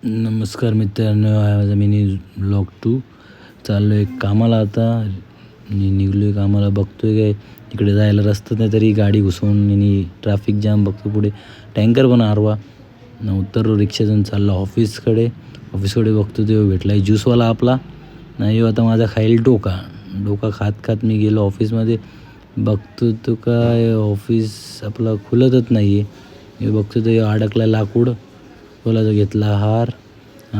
नमस्कार मित्रांनो, हा माझा मिनी ब्लॉग 2 चाललो आहे कामाला. आता निघलो आहे कामाला. बघतोय काय इकडे जायला रस्ता नाही तरी गाडी घुसवून आणि ट्रॅफिक जाम. बघतो पुढे टँकर पण आरवा उतरलो रिक्षातून चाललो ऑफिसकडे. बघतो तो भेटला ज्यूसवाला आपला. नाही आता माझा खाईल डोका खात खात मी गेलो ऑफिसमध्ये. बघतो तो काय ऑफिस आपला खुलतच नाही आहे. मी बघतो तो अडकला लाकूड. फुलाचा घेतला हार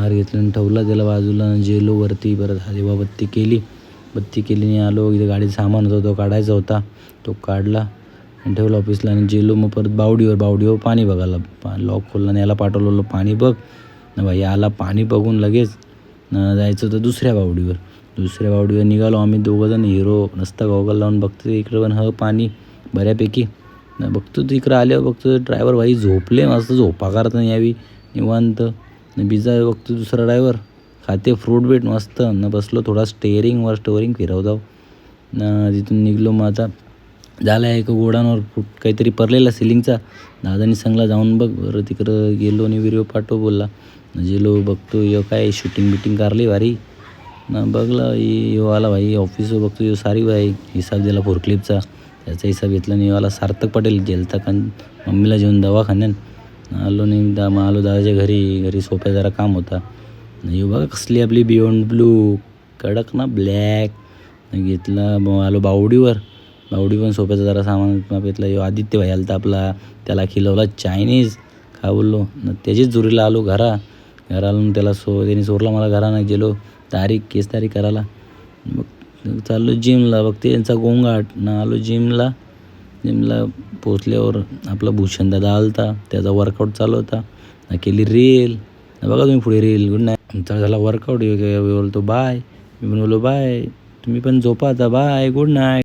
घेतला आणि ठेवला त्याला बाजूला. जेलो वरती. परत दिवाबत्ती केली आणि आलो. इथे गाडीचा सामान होता तो काढायचा होता, तो काढला आणि ठेवला ऑफिसला. आणि जेलो मग परत बावडीवर पाणी बघायला. लॉक खोलला आणि याला पाठवलं पाणी बघ ना भाई. आला पाणी बघून लगेच जायचं होतं दुसऱ्या बावडीवर निघालो आम्ही दोघंजण. हिरो नसता गॉगल लावून. बघतो इकडं पण पाणी बऱ्यापैकी. बघतो तिकडं आल्यावर बघतो ड्रायव्हर भाई झोपले. मस्त झोपा करता यावी निवांत. बिजा बघतो दुसरा ड्रायव्हर खाते फ्रूट बेट मस्त. बसलो थोडा स्टेअरिंग फिरवतो. तिथून निघलो. मग आता झाला एका गोडांवर काहीतरी पडलेला सिलिंगचा. दादानी सांगला जाऊन बघ. बरं तिकडं गेलो आणि व्हिडिओ पाठव बोलला. गेलो बघतो काय शूटिंग बिटिंग कारली भारी बघला. आला भाई ऑफिसवर. बघतो सारी भाई हिसाब दिला फोरक्लिपचा. त्याचा हिसाब घेतला आणि आला सार्थक पटेल गेलता मम्मीला जेवून दवाखान्यात. आलो आलो दादाच्या घरी सोप्या जरा काम होता. बघा कसली आपली बियॉन्ड ब्लू कडक ना ब्लॅक घेतला. मग आलो बावडी पण सोप्याचा जरा सामान घेतला. आदित्य भाई आलता आपला, त्याला खिलवला चायनीज. काय बोललो त्याचीच जुरीला आलो घरा त्याला त्याने सोडला मला घरानं. गेलो केस तारीख करायला. मग चाललो जिमला. बघते यांचा गोंगाट ना. आलो जिमला पोचल्यावर आपला भूषण दादा आलता. त्याचा वर्कआउट चालू होता. केली रील. बघा तुम्ही पुढे रील. Good night. आमचा झाला वर्कआउट. बोलतो बाय. मी पण बोललो बाय. तुम्ही पण झोपा आता. बाय. Good night.